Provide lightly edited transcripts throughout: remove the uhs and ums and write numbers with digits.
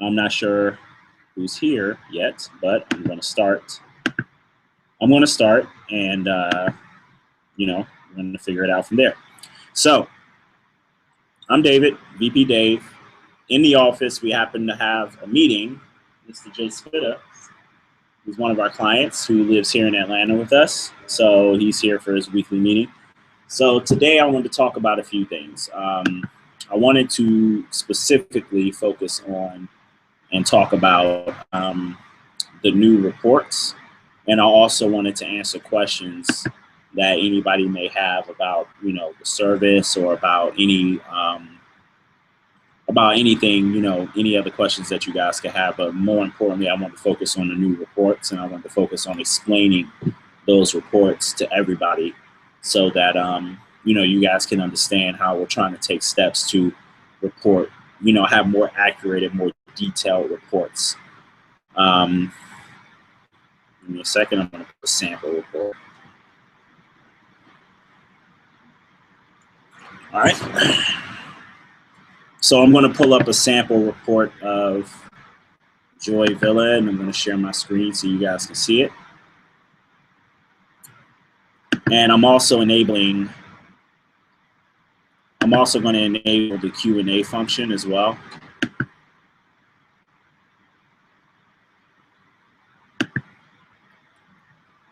I'm not sure who's here yet, but I'm going to start. I'm going to start, and you know, I'm going to figure it out from there. So I'm David, VP Dave. In the office, we happen to have a meeting. Mr. Jay Spitta, who's one of our clients who lives here in Atlanta with us. So he's here for his weekly meeting. So today I wanted to talk about a few things. I wanted to specifically focus on and talk about the new reports. And I also wanted to answer questions that anybody may have about, you know, the service or about anything, you know, any other questions that you guys could have. But more importantly, I want to focus on the new reports, and I want to focus on explaining those reports to everybody so that, you know, you guys can understand how we're trying to take steps to report, you know, have more accurate and more detailed reports. Give me a second, I'm going to put a sample report. All right. So I'm going to pull up a sample report of Joy Villa, and I'm going to share my screen so you guys can see it. And I'm also going to enable the Q&A function as well.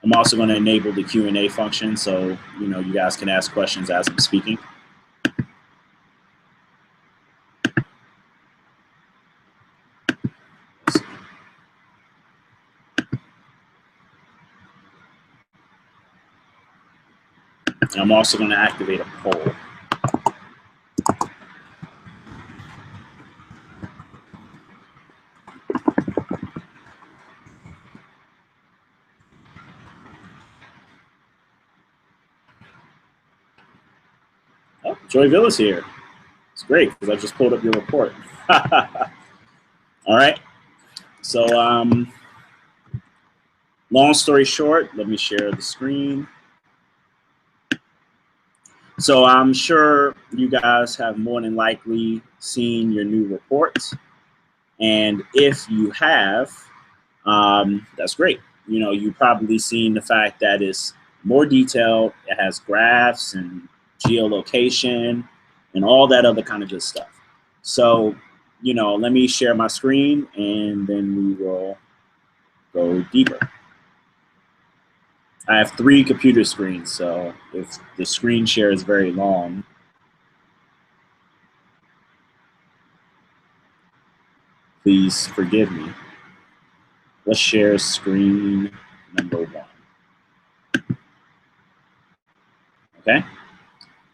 I'm also going to enable the Q&A function so, you know, you guys can ask questions as I'm speaking. And I'm also going to activate a poll. Oh, Joy Villa's here. It's great because I just pulled up your report. All right. So long story short, let me share the screen. So I'm sure you guys have more than likely seen your new reports. And if you have, that's great. You know, you've probably seen the fact that it's more detailed. It has graphs and geolocation and all that other kind of good stuff. So, you know, let me share my screen and then we will go deeper. I have 3 computer screens, so if the screen share is very long, please forgive me. Let's share screen number 1. Okay.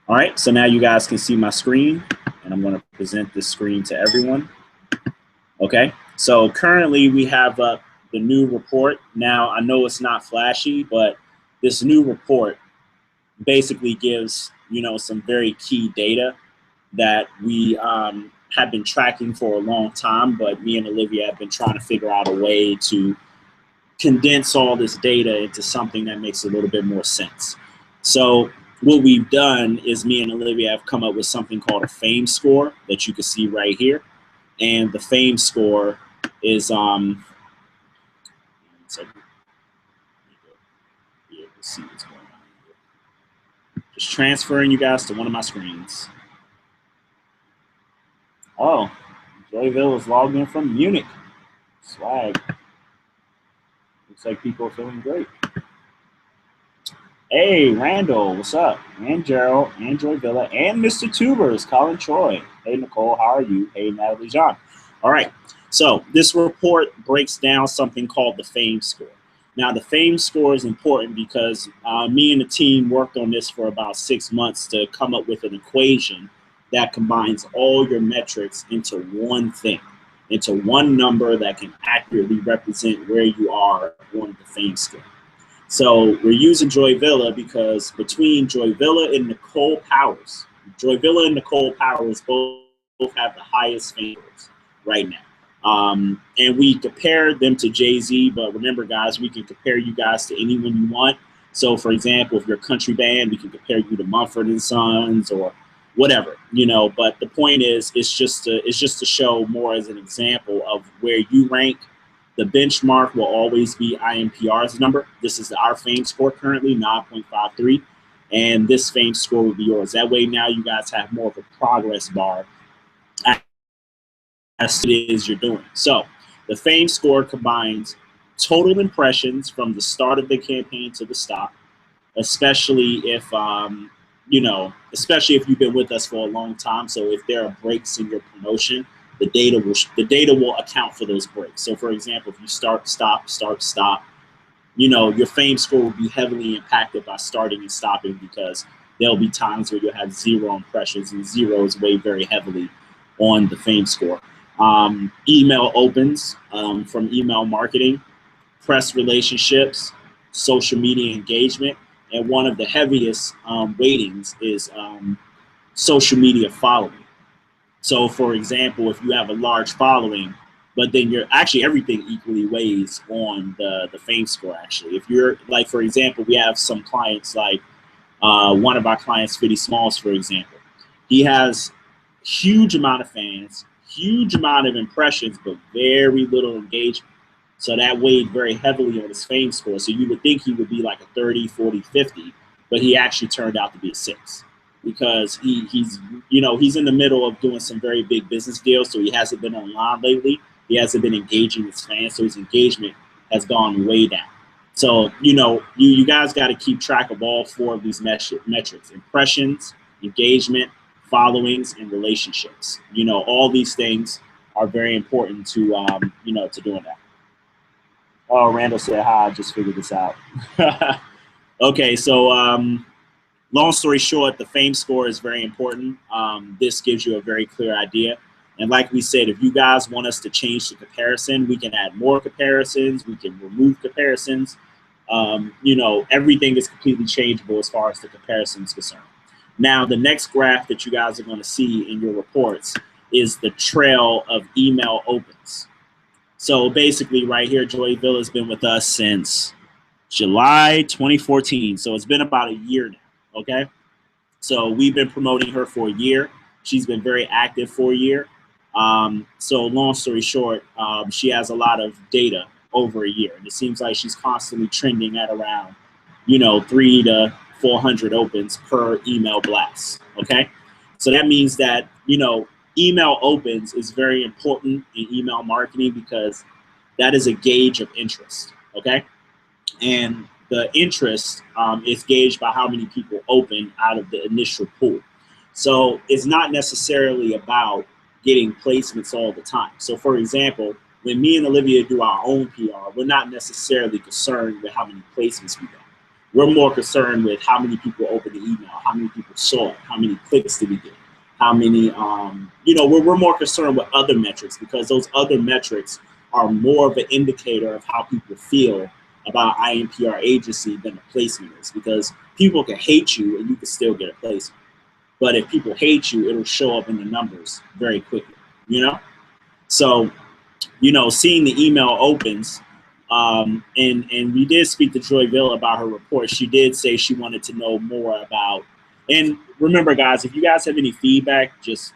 All right, so now you guys can see my screen, and I'm going to present this screen to everyone. Okay, so currently we have the new report. Now, I know it's not flashy, but this new report basically gives, you know, some very key data that we have been tracking for a long time, but me and Olivia have been trying to figure out a way to condense all this data into something that makes a little bit more sense. So what we've done is me and Olivia have come up with something called a FAME score that you can see right here. And the FAME score is just transferring you guys to one of my screens. Oh, Joyville is logged in from Munich. Swag. Looks like people are feeling great. Hey, Randall, what's up? And Gerald, and Joy Villa, and Mr. Tubers, Colin Troy. Hey, Nicole, how are you? Hey, Natalie John. All right, so this report breaks down something called the FAME score. Now, the FAME score is important because me and the team worked on this for about 6 months to come up with an equation that combines all your metrics into one thing, into one number that can accurately represent where you are on the FAME scale. So we're using Joy Villa because between Joy Villa and Nicole Powers, Joy Villa and Nicole Powers both have the highest FAME scores right now. And we compared them to Jay-Z, but remember guys, we can compare you guys to anyone you want. So for example, if you're a country band, we can compare you to Mumford & Sons, or whatever, you know. But the point is, it's just to show more as an example of where you rank. The benchmark will always be IMPR's number. This is our fame score currently, 9.53. And this fame score will be yours. That way now you guys have more of a progress bar as it is you're doing. So the fame score combines total impressions from the start of the campaign to the stop, especially if especially if you've been with us for a long time. So if there are breaks in your promotion, the data will account for those breaks. So for example, if you start, stop, your fame score will be heavily impacted by starting and stopping, because there'll be times where you'll have 0 impressions, and 0 is weighed very heavily on the fame score. Email opens from email marketing, press relationships, social media engagement, and one of the heaviest weightings is social media following. So for example, if you have a large following, but then you're actually, everything equally weighs on the fame score. Actually, if you're like, for example, we have some clients like one of our clients, Fitty Smalls, for example. He has huge amount of fans, huge amount of impressions, but very little engagement. So that weighed very heavily on his fame score. So you would think he would be like a 30, 40, 50, but he actually turned out to be a 6, because he's in the middle of doing some very big business deals. So he hasn't been online lately. He hasn't been engaging his fans. So his engagement has gone way down. So, you guys got to keep track of all 4 of these metrics: impressions, engagement, followings, and relationships. All these things are very important to, to doing that. Oh, Randall said, hi, I just figured this out. Okay, so long story short, the fame score is very important. This gives you a very clear idea. And like we said, if you guys want us to change the comparison, we can add more comparisons, we can remove comparisons. Everything is completely changeable as far as the comparison is concerned. Now, the next graph that you guys are going to see in your reports is the trail of email opens. So basically right here, Joy Villa has been with us since July 2014. So it's been about a year now, okay? So we've been promoting her for a year. She's been very active for a year. So long story short, she has a lot of data over a year. And it seems like she's constantly trending at around, 300 to 400 opens per email blast, okay? So that means that, email opens is very important in email marketing, because that is a gauge of interest, okay? And the interest is gauged by how many people open out of the initial pool. So it's not necessarily about getting placements all the time. So for example, when me and Olivia do our own PR, we're not necessarily concerned with how many placements we got. We're more concerned with how many people opened the email, how many people saw it, how many clicks did we get, how many, we're more concerned with other metrics, because those other metrics are more of an indicator of how people feel about IMPR agency than a placement is, because people can hate you and you can still get a placement. But if people hate you, it'll show up in the numbers very quickly, So, seeing the email opens, and we did speak to Joy Villa about her report. She did say she wanted to know more about, and remember guys, if you guys have any feedback, just,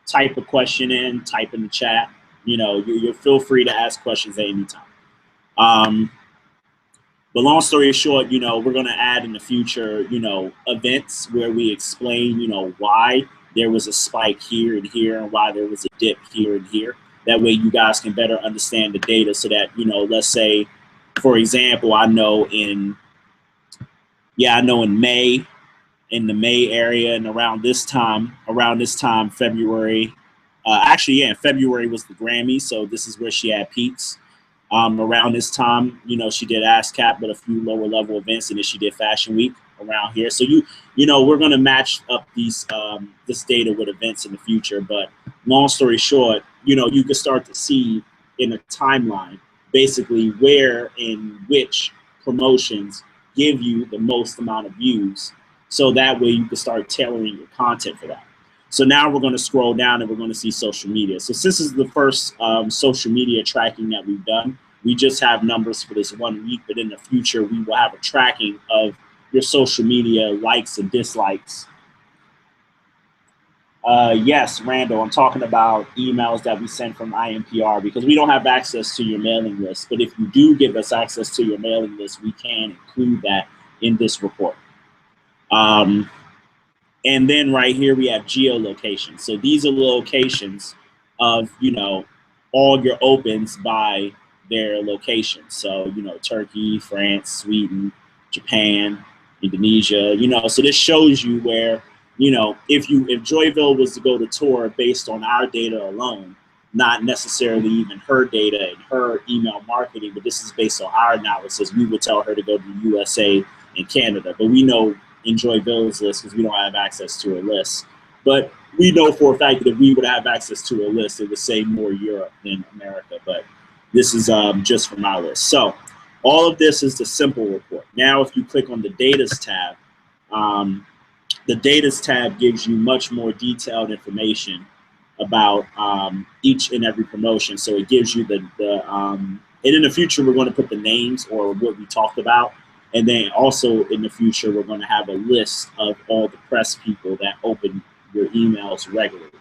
type a question in, type in the chat, you feel free to ask questions at any time. But long story short, we're going to add in the future, events where we explain, why there was a spike here and here, and why there was a dip here and here. That way you guys can better understand the data, so that, let's say, for example, I know in May, in the May area, and around this time, February, February was the Grammy. So this is where she had peaks. Around this time, she did ASCAP, but a few lower level events, and then she did Fashion Week around here. So we're going to match up these this data with events in the future. But long story short, you can start to see in a timeline basically where and which promotions give you the most amount of views. So that way you can start tailoring your content for that. So now we're going to scroll down and we're going to see social media. So this is the first social media tracking that we've done. We just have numbers for this 1 week, but in the future, we will have a tracking of your social media likes and dislikes Yes, Randall, I'm talking about emails that we send from INPR because we don't have access to your mailing list. But if you do give us access to your mailing list, we can include that in this report. And then right here we have geolocation. So these are locations of, all your opens by their location. So, Turkey, France, Sweden, Japan, Indonesia, so this shows you where, if Joyville was to go to tour based on our data alone, not necessarily even her data and her email marketing, but this is based on our analysis, we would tell her to go to the USA and Canada. But we know Enjoy Ville's list because we don't have access to a list. But we know for a fact that if we would have access to a list, it would say more Europe than America. But this is just from our list. So all of this is the simple report. Now, if you click on the Datas tab, the Datas tab gives you much more detailed information about each and every promotion. So it gives you and in the future, we're going to put the names or what we talked about. And then also in the future, we're going to have a list of all the press people that open your emails regularly.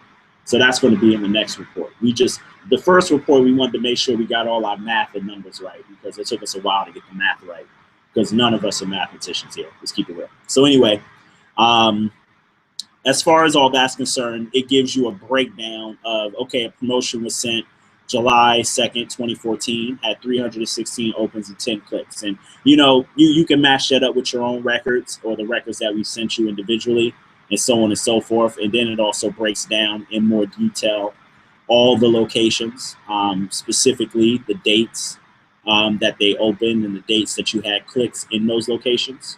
So that's going to be in the next report. The first report, we wanted to make sure we got all our math and numbers right because it took us a while to get the math right because none of us are mathematicians here. Let's keep it real. So anyway, as far as all that's concerned, it gives you a breakdown of, okay, a promotion was sent July 2nd, 2014, had 316 opens and 10 clicks. And, you can match that up with your own records or the records that we sent you individually and so on and so forth. And then it also breaks down in more detail all the locations, specifically the dates that they opened and the dates that you had clicks in those locations.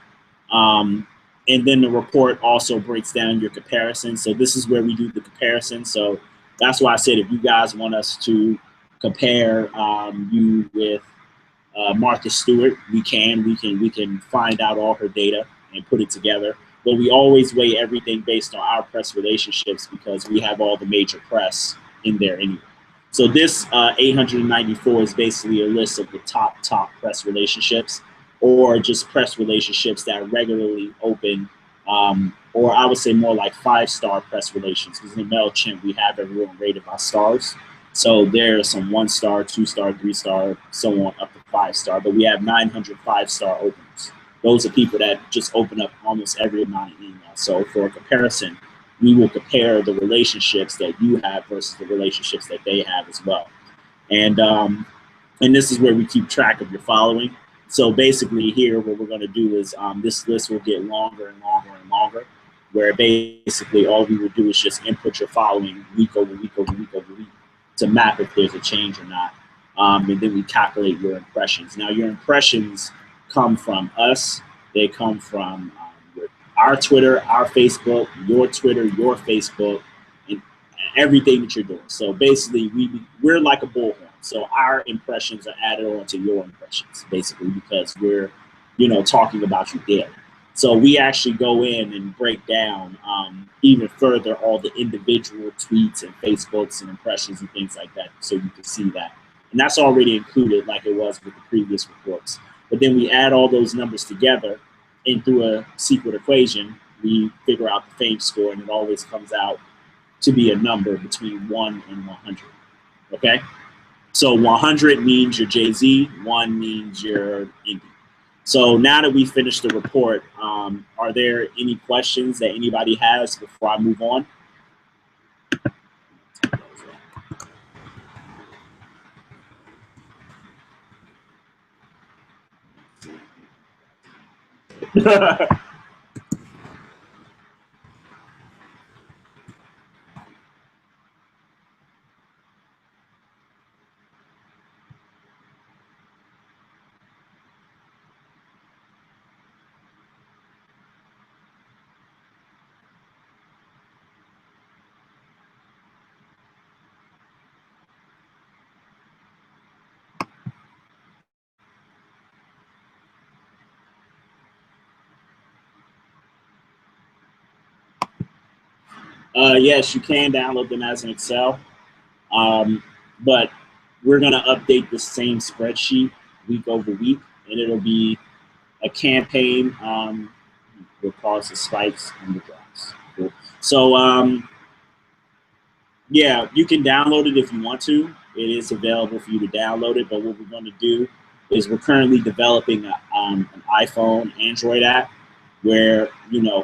And then the report also breaks down your comparison. So this is where we do the comparison. So that's why I said if you guys want us to compare you with Martha Stewart, we can find out all her data and put it together. But we always weigh everything based on our press relationships because we have all the major press in there anyway. So this 894 is basically a list of the top press relationships or just press relationships that regularly open, or I would say more like 5-star press relations because in MailChimp we have everyone rated by stars. So there are some 1-star, 2-star, 3-star, so on up to 5-star, but we have 900 5-star openers. Those are people that just open up almost every amount of email. So for a comparison, we will compare the relationships that you have versus the relationships that they have as well. And this is where we keep track of your following. So basically here, what we're going to do is this list will get longer and longer and longer, where basically all we will do is just input your following week over week over week over week to map if there's a change or not. And then we calculate your impressions. Now, your impressions come from us. They come from our Twitter, our Facebook, your Twitter, your Facebook, and everything that you're doing. So basically, we're like a bullhorn. So our impressions are added on to your impressions, basically, because we're, talking about you daily. So we actually go in and break down even further all the individual tweets and Facebooks and impressions and things like that, so you can see that. And that's already included like it was with the previous reports. But then we add all those numbers together, and through a secret equation, we figure out the fame score, and it always comes out to be a number between 1 and 100. Okay? So 100 means you're Jay-Z, 1 means you're indie. So now that we finished the report, are there any questions that anybody has before I move on? Yes, you can download them as an Excel, but we're going to update the same spreadsheet week over week, and it'll be a campaign will cause the spikes and the drops. Cool. So Yeah, you can download it if you want to. It is available for you to download it. But what we're going to do is we're currently developing an iPhone Android app where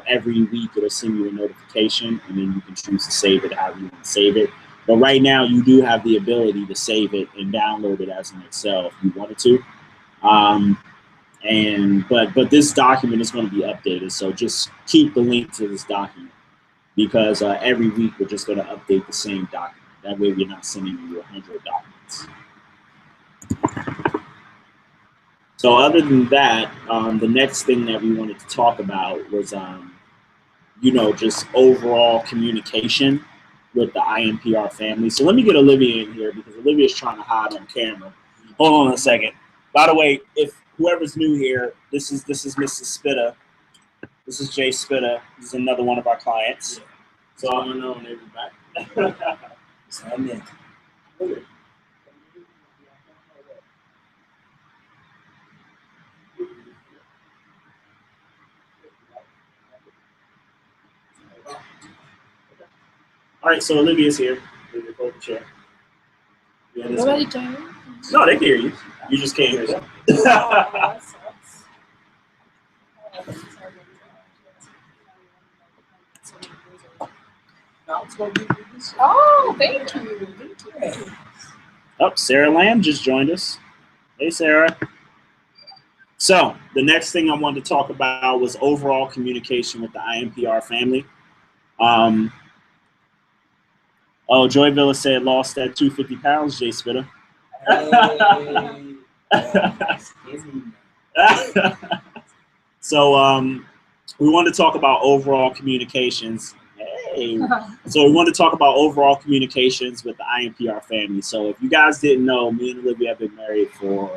every week it'll send you a notification, and then you can choose to save it however you want to save it. But right now, you do have the ability to save it and download it as an Excel if you wanted to. But this document is going to be updated, so just keep the link to this document because every week we're just going to update the same document. That way, we're not sending you 100 documents. So other than that, the next thing that we wanted to talk about was, just overall communication with the INPR family. So let me get Olivia in here because Olivia's trying to hide on camera. Hold on a second. By the way, if whoever's new here, this is Mrs. Spitta. This is Jay Spitta. This is another one of our clients. Yeah. So I don't know everybody. All right, so Olivia's here. Olivia, pull the chair. Yeah, Nobody can. No, they can hear you. You just can't hear them. Oh, thank you. Oh, Sarah Lamb just joined us. Hey, Sarah. So the next thing I wanted to talk about was overall communication with the INPR family. Joy Villa said lost that 250 pounds, Jay Spitta. So we want to talk about overall communications. Hey. So we want to talk about overall communications with the INPR family. So if you guys didn't know, me and Olivia have been married for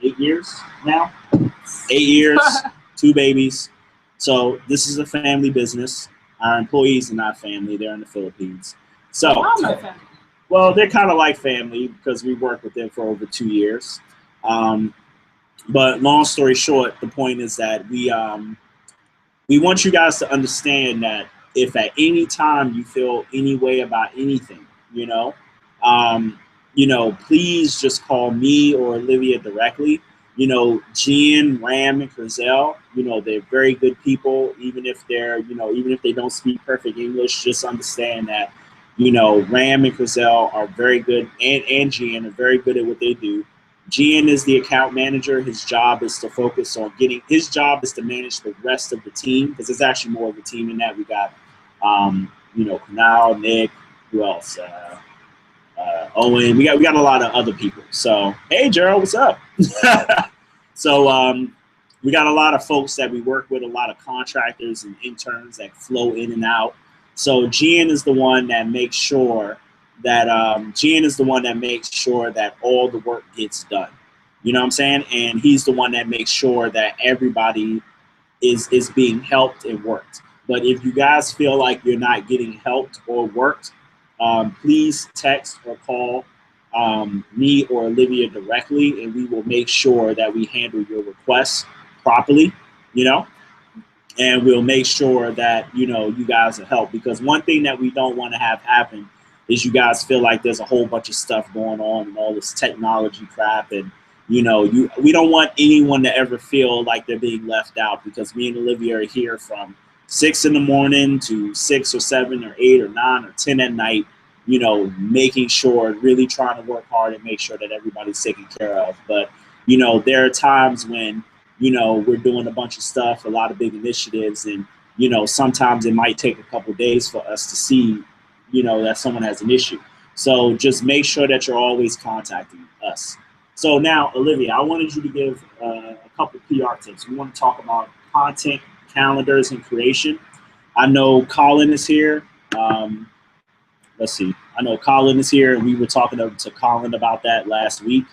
8 years now. 8 years, 2 babies. So this is a family business. Our employees are not family. They're in the Philippines. So, well, they're kind of like family because we worked with them for over 2 years. But long story short, the point is that we want you guys to understand that if at any time you feel any way about anything, please just call me or Olivia directly. Jen, Ram, and Crizel, they're very good people. Even if they don't speak perfect English, just understand that, Ram and Crizel are very good, and Jen are very good at what they do. Jen is the account manager. His job is to focus on his job is to manage the rest of the team because it's actually more of a team than that. We got, Kunal, Nick, who else? Owen. We got a lot of other people. So, hey, Gerald, what's up? So, we got a lot of folks that we work with, a lot of contractors and interns that flow in and out. So, Jen is the one that makes sure that all the work gets done. You know what I'm saying? And he's the one that makes sure that everybody is being helped and worked. But if you guys feel like you're not getting helped or worked, please text or call me or Olivia directly, and we will make sure that we handle your requests properly, and we'll make sure that, you guys are helped. Because one thing that we don't want to have happen is you guys feel like there's a whole bunch of stuff going on and all this technology crap. And, we don't want anyone to ever feel like they're being left out, because me and Olivia are here from 6 in the morning to 6 or 7 or 8 or 9 or 10 at night, making sure, really trying to work hard and make sure that everybody's taken care of. But, there are times when, we're doing a bunch of stuff, a lot of big initiatives, and, sometimes it might take a couple of days for us to see, that someone has an issue. So just make sure that you're always contacting us. So now, Olivia, I wanted you to give a couple PR tips. We want to talk about content, calendars, and creation. I know Colin is here. Let's see. I know Colin is here, and we were talking to Colin about that last week.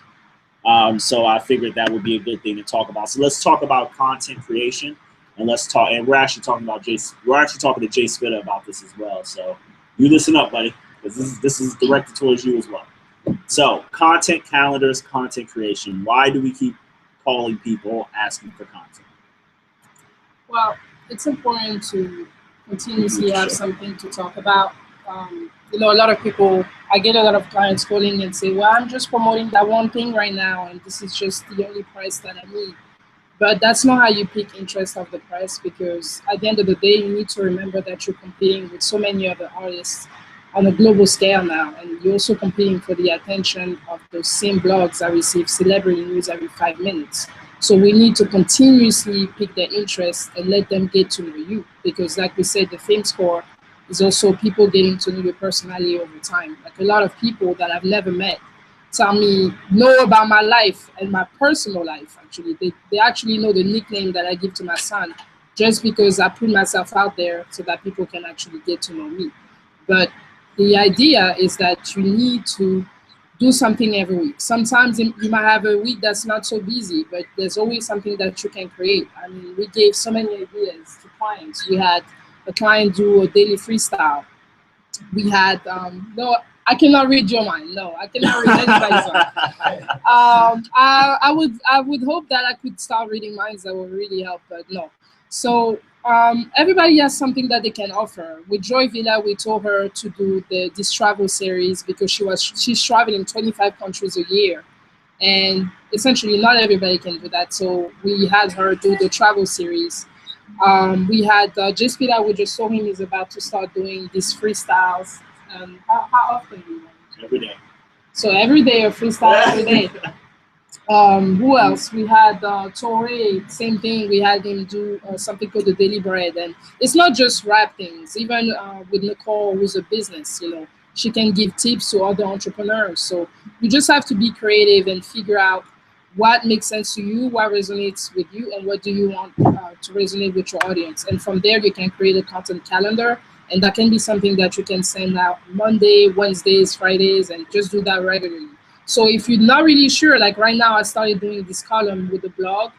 So I figured that would be a good thing to talk about. So let's talk about content creation, and we're actually talking to Jay Spitta about this as well. So you listen up, buddy, because this is directed towards you as well. So content calendars, content creation. Why do we keep calling people asking for content? Well, it's important to continuously have something to talk about. you know, a lot of people, I get a lot of clients calling and say, well, I'm just promoting that one thing right now, and this is just the only price that I need. But that's not how you pick interest of the price, because at the end of the day, you need to remember that you're competing with so many other artists on a global scale now, and you're also competing for the attention of those same blogs that receive celebrity news every 5 minutes. So we need to continuously pick their interest and let them get to know you, because, like we said, the fame score is also people getting to know your personality over time. Like a lot of people that I've never met tell me know about my life and my personal life. Actually, they actually know the nickname that I give to my son, just because I put myself out there so that people can actually get to know me. But the idea is that you need to do something every week. Sometimes you might have a week that's not so busy, but there's always something that you can create. I mean, we gave so many ideas to clients. We had a client do a daily freestyle. We had no, I cannot read your mind. No, I cannot read anybody's mind. I would hope that I could start reading minds that will really help, but no. So everybody has something that they can offer. With Joy Villa, we told her to do this travel series because she's traveling 25 countries a year, and essentially not everybody can do that. So we had her do the travel series. We had Just Villa, we just saw him is about to start doing these freestyles. How often do you want? Every day. So every day a freestyle every day. Who else? We had Torre, same thing. We had him do something called the Daily Bread, and it's not just rap things. Even with Nicole, who's a business, you know, she can give tips to other entrepreneurs. So you just have to be creative and figure out what makes sense to you, what resonates with you, and what do you want to resonate with your audience. And from there, you can create a content calendar, and that can be something that you can send out Monday, Wednesdays, Fridays, and just do that regularly. So if you're not really sure, like right now, I started doing this column with the blog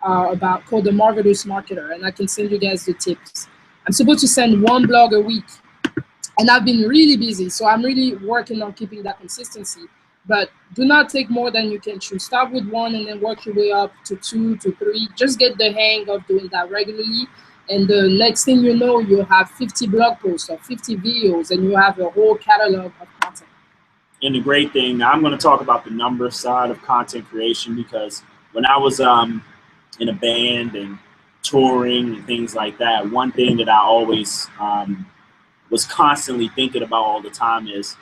about called the Marvelous Marketer, and I can send you guys the tips. I'm supposed to send one blog a week, and I've been really busy, so I'm really working on keeping that consistency. But do not take more than you can chew. Start with one and then work your way up to two to three. Just get the hang of doing that regularly. And the next thing you know, you'll have 50 blog posts or 50 videos, and you have a whole catalog of content. And the great thing, now I'm going to talk about the number side of content creation, because when I was in a band and touring and things like that, one thing that I always was constantly thinking about all the time is,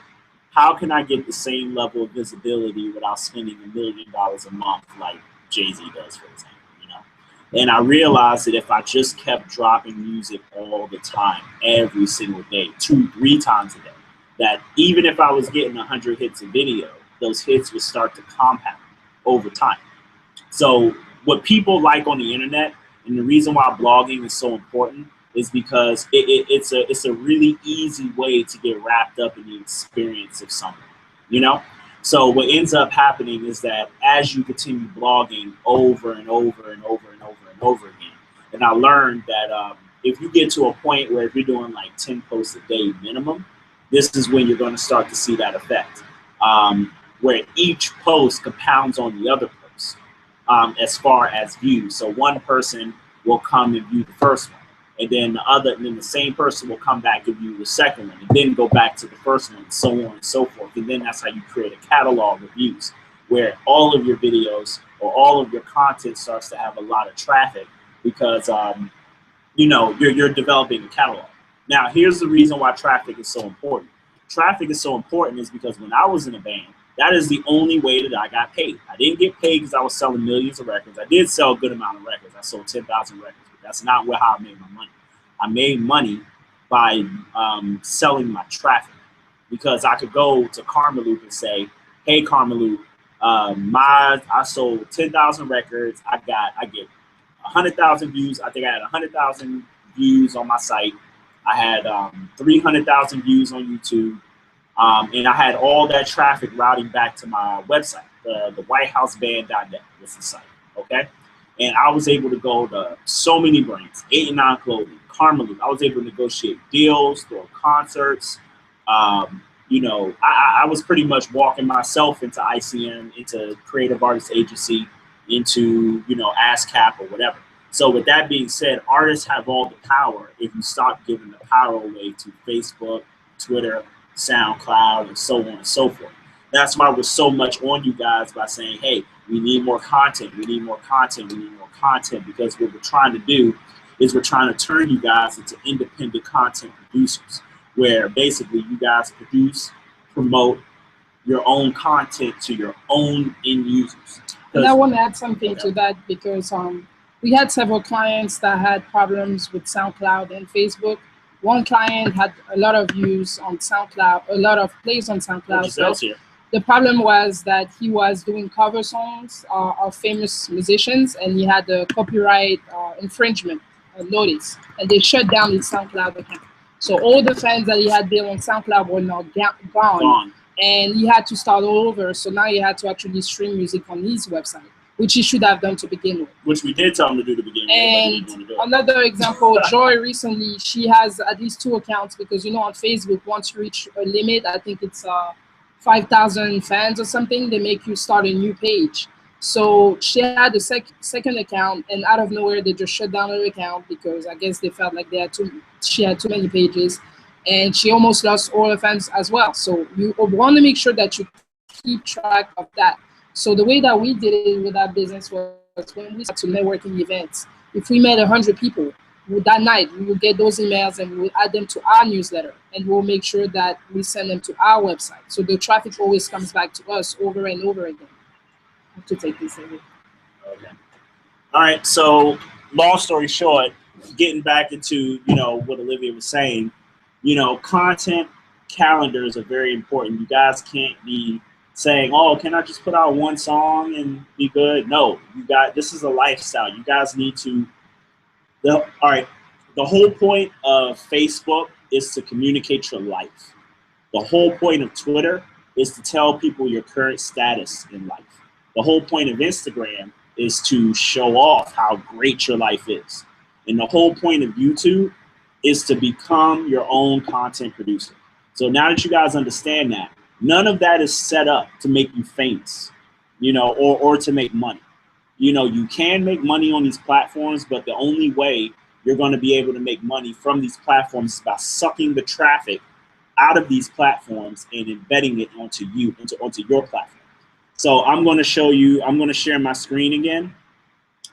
how can I get the same level of visibility without spending $1 million a month like Jay-Z does, for example, you know? And I realized that if I just kept dropping music all the time, every single day, 2-3 times a day, that even if I was getting 100 hits a video, those hits would start to compound over time. So what people like on the internet, and the reason why blogging is so important, is because it's a really easy way to get wrapped up in the experience of something, you know? So what ends up happening is that as you continue blogging over and over and over and over and over again, and I learned that if you get to a point where if you're doing like 10 posts a day minimum, this is when you're going to start to see that effect, where each post compounds on the other post as far as views. So one person will come and view the first one, and then the same person will come back and view the second one, and then go back to the first one, and so on and so forth. And then that's how you create a catalog of views, where all of your videos or all of your content starts to have a lot of traffic, because you know, you're developing a catalog. Now, here's the reason why traffic is so important. Traffic is so important is because when I was in a band, that is the only way that I got paid. I didn't get paid because I was selling millions of records. I did sell a good amount of records. I sold 10,000 records, but that's not how I made my money. I made money by selling my traffic, because I could go to Karmaloop and say, hey, Karmaloop, I sold 10,000 records. I get 100,000 views. I think I had 100,000 views on my site. I had 300,000 views on YouTube. And I had all that traffic routing back to my website, the whitehouseband.net was the site, okay? And I was able to go to so many brands, 89 Clothing, Karmaloop. I was able to negotiate deals, throw concerts. You know, I was pretty much walking myself into ICM, into Creative Artists Agency, into, you know, ASCAP or whatever. So with that being said, artists have all the power if you stop giving the power away to Facebook, Twitter, SoundCloud, and so on and so forth. That's why we're so much on you guys by saying, hey, we need more content, we need more content, we need more content, because what we're trying to do is we're trying to turn you guys into independent content producers, where basically you guys produce, promote your own content to your own end users. And I want to add something to that, because we had several clients that had problems with SoundCloud and Facebook. One client had a lot of views on SoundCloud, a lot of plays on SoundCloud. The problem was that he was doing cover songs of famous musicians, and he had a copyright infringement notice, and they shut down his SoundCloud account. So all the fans that he had built on SoundCloud were now gone, and he had to start all over. So now he had to actually stream music on his website, which he should have done to begin with. Which we did tell him to do to begin with. And another example, Joy recently, she has at least 2 accounts, because on Facebook, once you reach a limit, I think it's 5,000 fans or something, they make you start a new page. So she had a second account, and out of nowhere they just shut down her account, because I guess they felt like she had too many pages, and she almost lost all her fans as well. So you want to make sure that you keep track of that. So the way that we did it with our business was when we started to networking events. If we met 100 people that night, we will get those emails and we will add them to our newsletter, and we'll make sure that we send them to our website. So the traffic always comes back to us over and over again. I have to take this away. Okay. All right. So long story short, getting back into, what Olivia was saying, content calendars are very important. You guys can't be saying, oh, can I just put out one song and be good? No, this is a lifestyle. You guys need to. All right. The whole point of Facebook is to communicate your life. The whole point of Twitter is to tell people your current status in life. The whole point of Instagram is to show off how great your life is. And the whole point of YouTube is to become your own content producer. So now that you guys understand that, none of that is set up to make you famous, or to make money. You can make money on these platforms, but the only way you're going to be able to make money from these platforms is by sucking the traffic out of these platforms and embedding it onto your platform. So I'm going to share my screen again,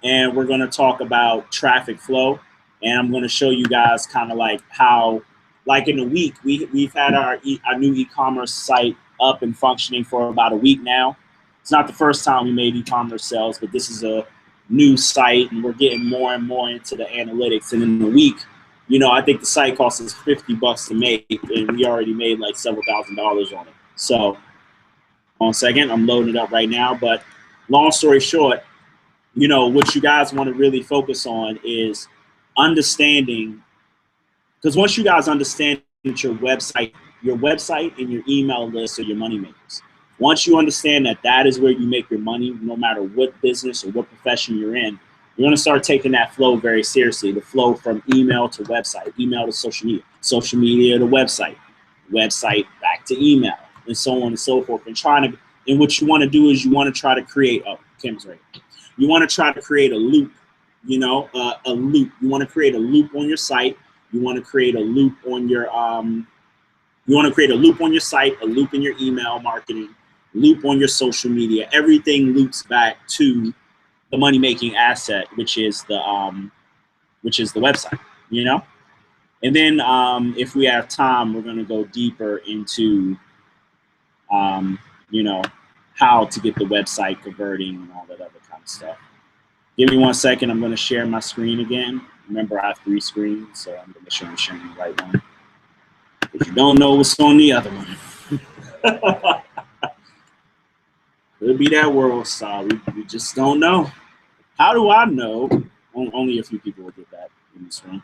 and we're going to talk about traffic flow. And I'm going to show you guys kind of like how, like in a week, we've had our new e-commerce site up and functioning for about a week now. It's not the first time we made e-commerce sales, but this is a new site, and we're getting more and more into the analytics. And in a week, I think the site cost us $50 to make, and we already made like several $1,000s on it. So, one second, I'm loading it up right now. But long story short, what you guys want to really focus on is understanding, because once you guys understand that your website and your email list are your money makers. Once you understand that that is where you make your money, no matter what business or what profession you're in, you're going to start taking that flow very seriously. The flow from email to website, email to social media to website back to email, and so on and so forth. And what you want to do is you want to try to create, Kim's right. You want to try to create a loop, a loop. You want to create a loop on your site. You want to create a loop on your, site, a loop in your email marketing, loop on your social media. Everything loops back to the money-making asset, which is the website, And then if we have time, we're going to go deeper into, how to get the website converting and all that other kind of stuff. Give me 1 second. I'm going to share my screen again. Remember, I have 3 screens, so I'm going to make sure I'm sharing the right one. If you don't know what's on the other one. Could be that world star. We just don't know. How do I know? Only a few people will get that in this room.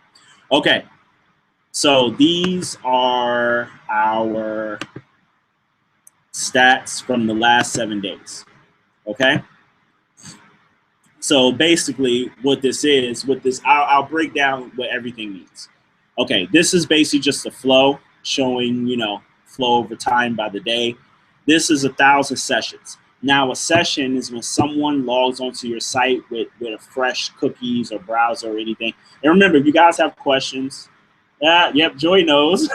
Okay. So these are our stats from the last 7 days. Okay. So basically what this is, I'll break down what everything means. Okay. This is basically just a flow showing, flow over time by the day. This is 1,000 sessions. Now, a session is when someone logs onto your site with a fresh cookies or browser or anything. And remember, if you guys have questions, yep, Joy knows.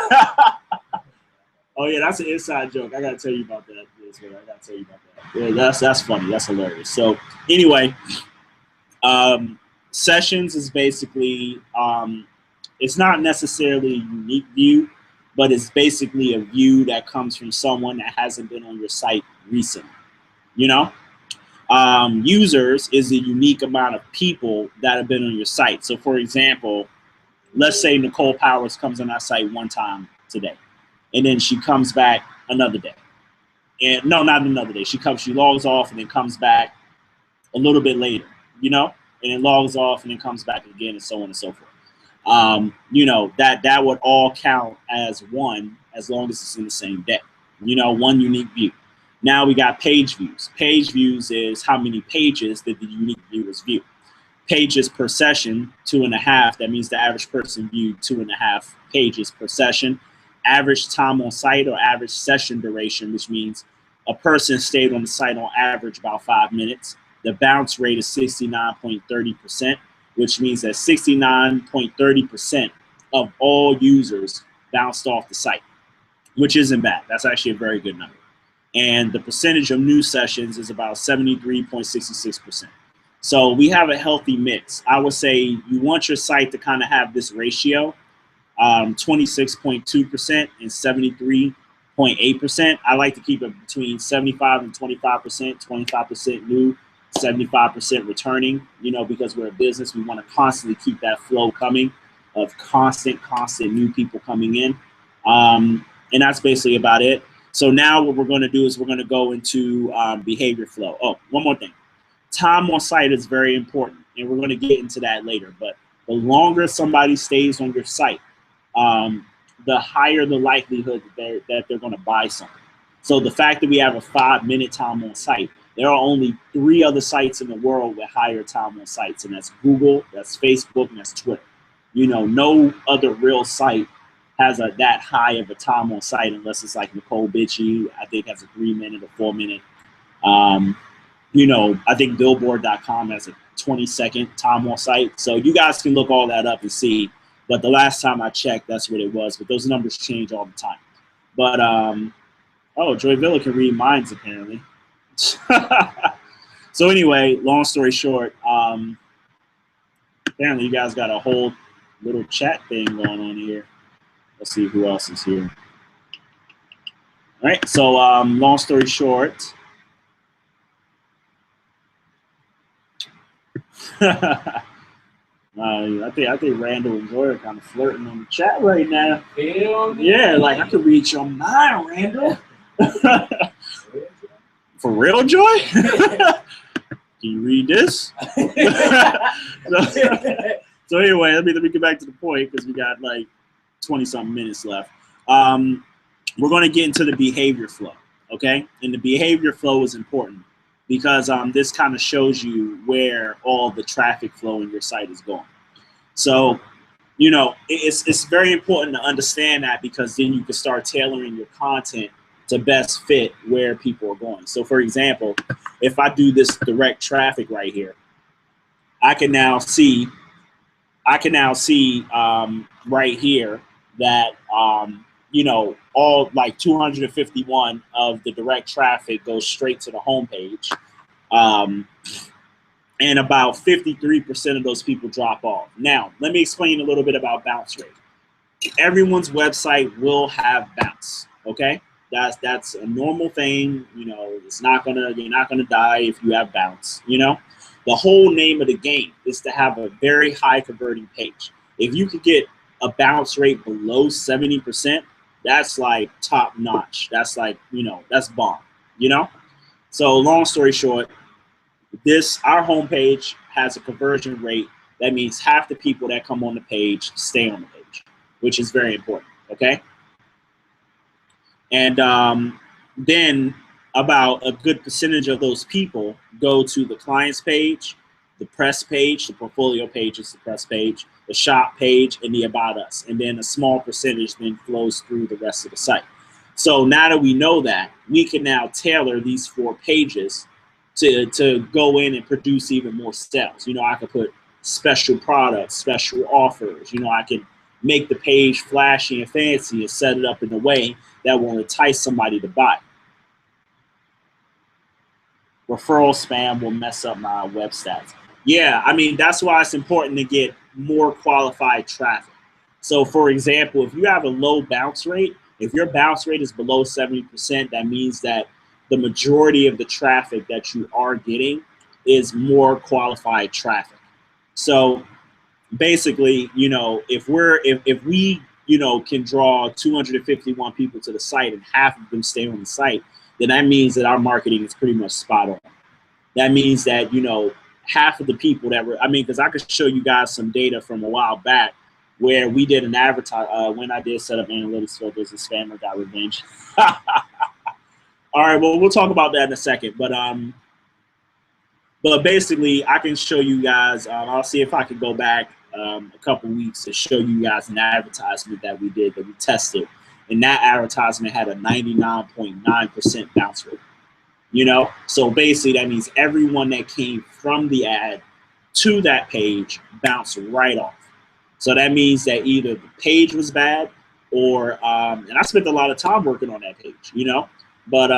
Oh yeah, that's an inside joke. I gotta tell you about that. I gotta tell you about that. Yeah, that's funny. That's hilarious. So anyway, um, sessions is basically it's not necessarily a unique view, but it's basically a view that comes from someone that hasn't been on your site recently. You know, users is a unique amount of people that have been on your site. So, for example, let's say Nicole Powers comes on our site one time today, and then she comes back another day. And no, not another day. She logs off and then comes back a little bit later, you know, and then logs off and then comes back again, and so on and so forth. You know, that would all count as one as long as it's in the same day. You know, one unique view. Now we got page views. Page views is how many pages did the unique viewers view. Pages per session, 2.5. That means the average person viewed 2.5 pages per session. Average time on site or average session duration, which means a person stayed on the site on average about 5 minutes. The bounce rate is 69.30%, which means that 69.30% of all users bounced off the site, which isn't bad. That's actually a very good number. And the percentage of new sessions is about 73.66%. So we have a healthy mix. I would say you want your site to kind of have this ratio, 26.2% and 73.8%. I like to keep it between 75 and 25%, 25% new, 75% returning, you know, because we're a business. We want to constantly keep that flow coming of constant new people coming in. And that's basically about it. So now what we're going to do is we're going to go into behavior flow. Oh, one more thing. Time on site is very important, and we're going to get into that later. But the longer somebody stays on your site, the higher the likelihood that they're going to buy something. So the fact that we have a 5-minute time on site, there are only 3 other sites in the world with higher time on sites, and that's Google, that's Facebook, and that's Twitter. You know, no other real site has that high of a time on site unless it's like Nicole Bitchy, I think has a 3-minute or 4-minute. You know, I think Billboard.com has a 20-second time on site. So you guys can look all that up and see. But the last time I checked, that's what it was. But those numbers change all the time. But, oh, Joy Villa can read minds, apparently. So anyway, long story short, apparently you guys got a whole little chat thing going on here. Let's see who else is here. All right, so long story short, I think Randall and Joy are kind of flirting on the chat right now. Yeah, like I could read your mind, Randall. For real, Joy? Can you read this? So anyway, let me get back to the point because we got like 20-something minutes left. We're going to get into the behavior flow, okay? And the behavior flow is important because this kind of shows you where all the traffic flow in your site is going. So, you know, it's very important to understand that because then you can start tailoring your content to best fit where people are going. So, for example, if I do this direct traffic right here, I can now see right here that you know, all like 251 of the direct traffic goes straight to the homepage, and about 53% of those people drop off. Now, let me explain a little bit about bounce rate. Everyone's website will have bounce. Okay, that's a normal thing. You know, you're not gonna die if you have bounce. You know, the whole name of the game is to have a very high converting page. If you could get a bounce rate below 70%, that's like top notch. That's like, you know, that's bomb, you know? So long story short, our homepage has a conversion rate. That means half the people that come on the page stay on the page, which is very important, okay? And then about a good percentage of those people go to the client's page, the press page, the portfolio page is the press page, the shop page, and the about us. And then a small percentage then flows through the rest of the site. So now that we know that, we can now tailor these 4 pages to go in and produce even more sales. You know, I could put special products, special offers. You know, I can make the page flashy and fancy and set it up in a way that will entice somebody to buy. Referral spam will mess up my web stats. Yeah, I mean, that's why it's important to get more qualified traffic. So for example, if you have a low bounce rate, if your bounce rate is below 70%, that means that the majority of the traffic that you are getting is more qualified traffic. So basically, you know, if we, you know, can draw 251 people to the site and half of them stay on the site, then that means that our marketing is pretty much spot on. That means that, you know, half of the people that were, I mean, because I could show you guys some data from a while back where we did an when I did set up analytics filters and spammer got revenge. All right, well, we'll talk about that in a second. But basically, I can show you guys, I'll see if I can go back a couple weeks to show you guys an advertisement that we did, that we tested. And that advertisement had a 99.9% bounce rate. You know, so basically that means everyone that came from the ad to that page bounced right off. So that means that either the page was bad or, and I spent a lot of time working on that page, you know, but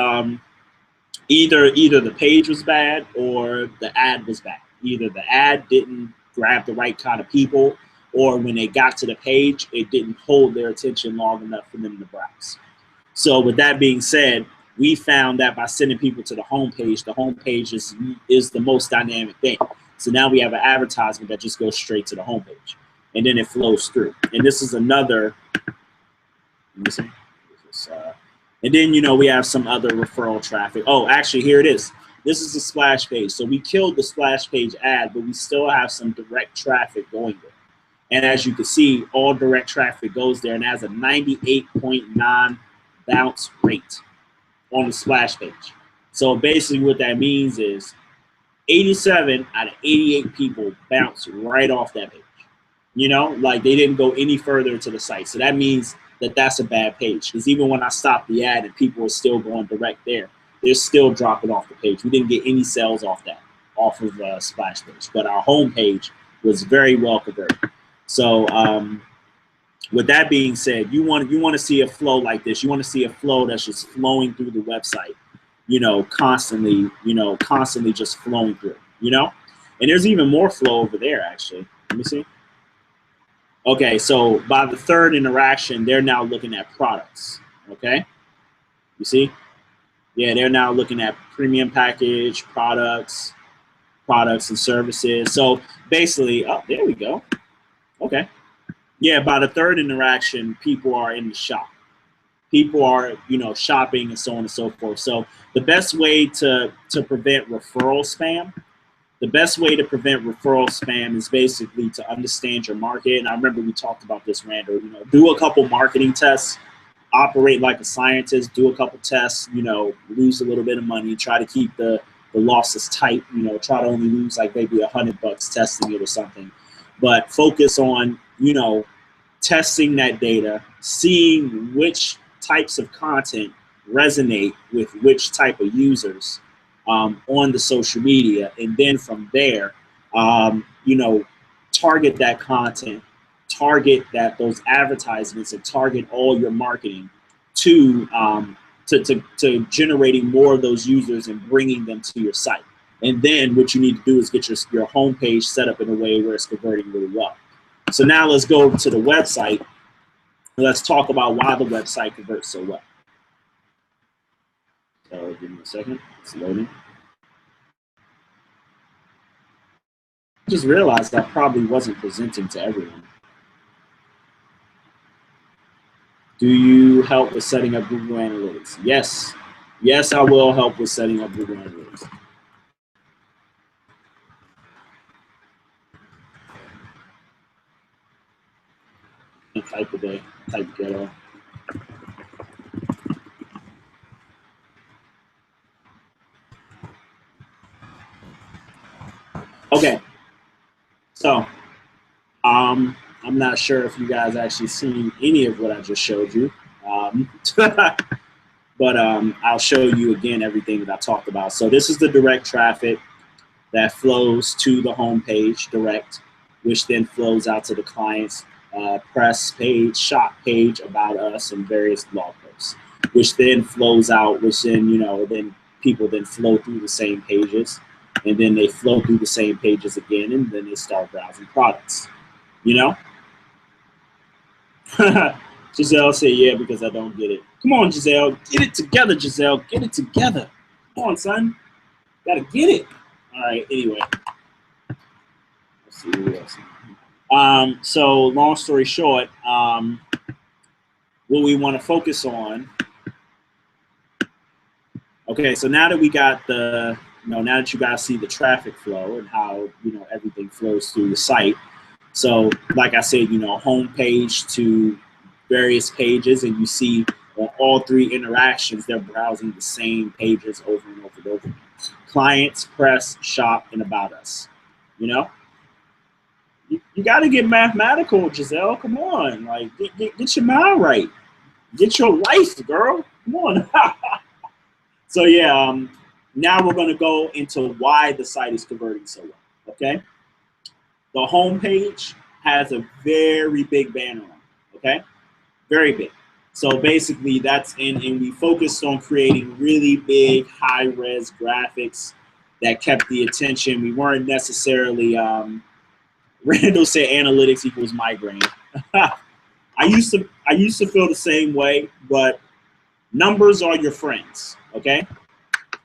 either the page was bad or the ad was bad. Either the ad didn't grab the right kind of people, or when they got to the page, it didn't hold their attention long enough for them to browse. So with that being said, we found that by sending people to the homepage is the most dynamic thing. So now we have an advertisement that just goes straight to the homepage, and then it flows through. And this is another, let me see. And then, you know, we have some other referral traffic. Oh, actually, here it is. This is the splash page. So we killed the splash page ad, but we still have some direct traffic going there. And as you can see, all direct traffic goes there and has a 98.9 bounce rate on the splash page. So basically what that means is 87 out of 88 people bounce right off that page. You know, like they didn't go any further to the site. So that means that that's a bad page, because even when I stopped the ad and people are still going direct there, they're still dropping off the page. We didn't get any sales off of the splash page, but our home page was very well converted. So with that being said, you want to see a flow like this. You want to see a flow that's just flowing through the website, you know, constantly just flowing through, you know. And there's even more flow over there, actually. Let me see. Okay, so by the third interaction, they're now looking at products, okay? You see? Yeah, they're now looking at premium package, products and services. So basically, oh, there we go. Okay. Yeah, by the third interaction, people are in the shop. People are, you know, shopping and so on and so forth. So the best way to prevent referral spam, is basically to understand your market. And I remember we talked about this, Randall, you know, do a couple marketing tests, operate like a scientist, do a couple tests, you know, lose a little bit of money, try to keep the losses tight, you know, try to only lose like maybe $100 testing it or something. But focus on, you know, testing that data, seeing which types of content resonate with which type of users on the social media, and then from there, you know, target that content, target those advertisements, and target all your marketing to generating more of those users and bringing them to your site. And then what you need to do is get your homepage set up in a way where it's converting really well. So now let's go over to the website. Let's talk about why the website converts so well. So give me a second, it's loading. I just realized I probably wasn't presenting to everyone. Do you help with setting up Google Analytics? Yes. Yes, I will help with setting up Google Analytics. Type today, type ghetto. Okay, so I'm not sure if you guys actually seen any of what I just showed you, but I'll show you again everything that I talked about. So this is the direct traffic that flows to the home page direct, which then flows out to the client's press page, shop page, about us, and various blog posts. which then flows out, which then, you know, then people then flow through the same pages, and then they flow through the same pages again, and then they start browsing products, you know? Giselle said, yeah, because I don't get it. Come on, Giselle. Get it together, Giselle. Get it together. Come on, son. Gotta get it. All right, anyway. Let's see who else. So long story short, what we want to focus on. Okay, so now that we got the, you know, now that you guys see the traffic flow and how, you know, everything flows through the site. So like I said, you know, home page to various pages, and you see on all three interactions, they're browsing the same pages over and over and over again. Clients, press, shop, and about us, you know? You got to get mathematical, Giselle. Come on, like get your mind right. Get your life, girl. Come on. So yeah, now we're going to go into why the site is converting so well. Okay, the home page has a very big banner on it. Okay, very big. So basically, that's and we focused on creating really big, high-res graphics that kept the attention. We weren't necessarily. Randall said analytics equals migraine. I used to feel the same way, but numbers are your friends, okay?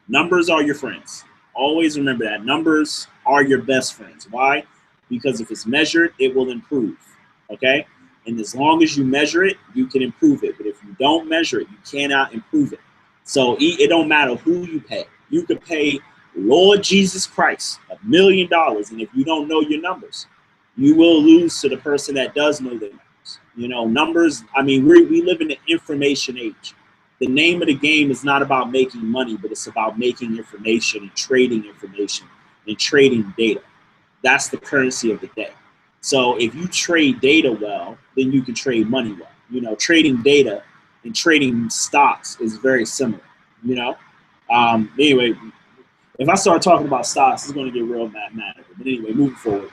Numbers are your friends. Always remember that. Numbers are your best friends. Why? Because if it's measured, it will improve, okay? And as long as you measure it, you can improve it. But if you don't measure it, you cannot improve it. So it don't matter who you pay. You could pay Lord Jesus Christ $1 million, and if you don't know your numbers, you will lose to the person that does know their numbers. You know, numbers, I mean, we live in an information age. The name of the game is not about making money, but it's about making information and trading data. That's the currency of the day. So if you trade data well, then you can trade money well. You know, trading data and trading stocks is very similar, you know? Anyway, if I start talking about stocks, it's going to get real mathematical. But anyway, moving forward.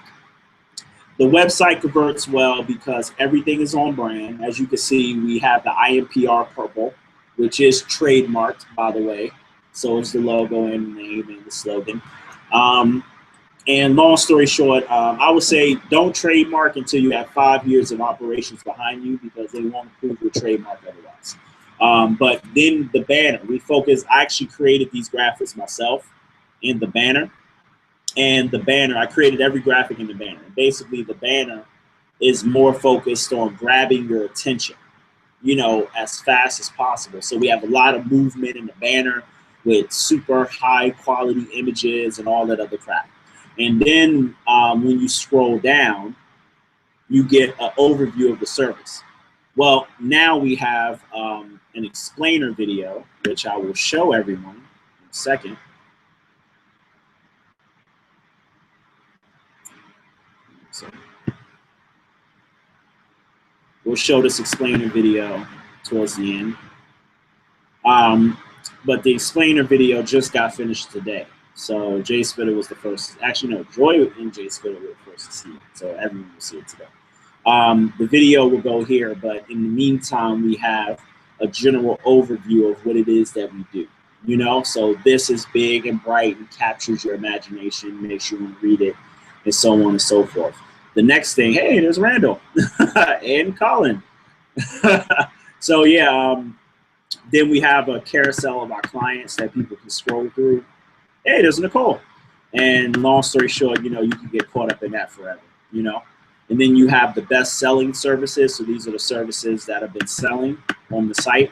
The website converts well because everything is on brand. As you can see, we have the IMPR purple, which is trademarked, by the way. So it's the logo and the name and the slogan. And long story short, I would say don't trademark until you have 5 years of operations behind you, because they won't approve your trademark otherwise. But then the banner, I actually created these graphics myself in the banner. And the banner, I created every graphic in the banner. Basically, the banner is more focused on grabbing your attention, you know, as fast as possible. So we have a lot of movement in the banner with super high quality images and all that other crap. And then when you scroll down, you get an overview of the service. Well, now we have an explainer video, which I will show everyone in a second. So we'll show this explainer video towards the end. But the explainer video just got finished today. So Jay Spitter was the first. Actually, no, Joy and Jay Spitter were the first to see it. So everyone will see it today. The video will go here, but in the meantime, we have a general overview of what it is that we do. You know, so this is big and bright and captures your imagination, makes you want to read it, and so on and so forth. The next thing, hey, there's Randall and Colin. So yeah, then we have a carousel of our clients that people can scroll through. Hey, there's Nicole. And long story short, you know, you can get caught up in that forever, you know. And then you have the best selling services. So these are the services that have been selling on the site.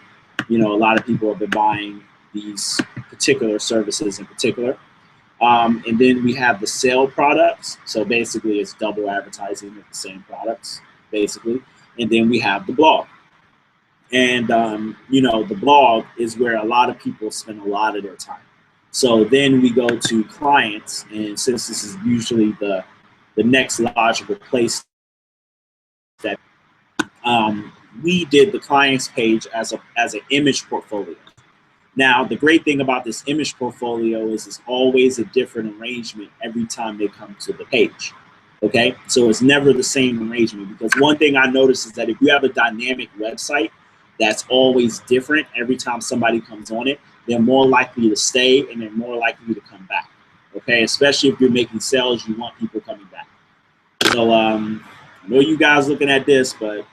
You know, a lot of people have been buying these particular services in particular. And then we have the sale products. So basically it's double advertising of the same products, basically. And then we have the blog. And, you know, the blog is where a lot of people spend a lot of their time. So then we go to clients. And since this is usually the next logical place that we did the clients page as an image portfolio. Now, the great thing about this image portfolio is it's always a different arrangement every time they come to the page, okay? So it's never the same arrangement, because one thing I noticed is that if you have a dynamic website, that's always different every time somebody comes on it, they're more likely to stay and they're more likely to come back. Okay, especially if you're making sales, you want people coming back. So I know you guys looking at this, but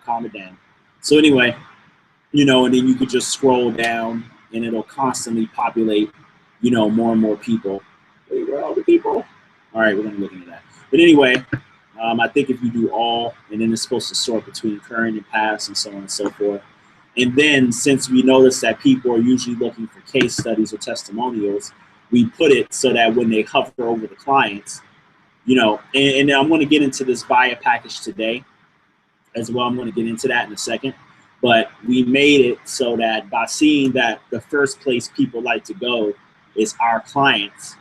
calm it down. So anyway, and then you could just scroll down and it'll constantly populate, more and more people. Wait, where are all the people? All right, we're gonna look into that. But anyway, I think if you do all, and then it's supposed to sort between current and past and so on and so forth. And then since we notice that people are usually looking for case studies or testimonials, we put it so that when they hover over the clients, and I'm going to get into this buyer package today as well. I'm going to get into that in a second. But we made it so that by seeing that the first place people like to go is our clients,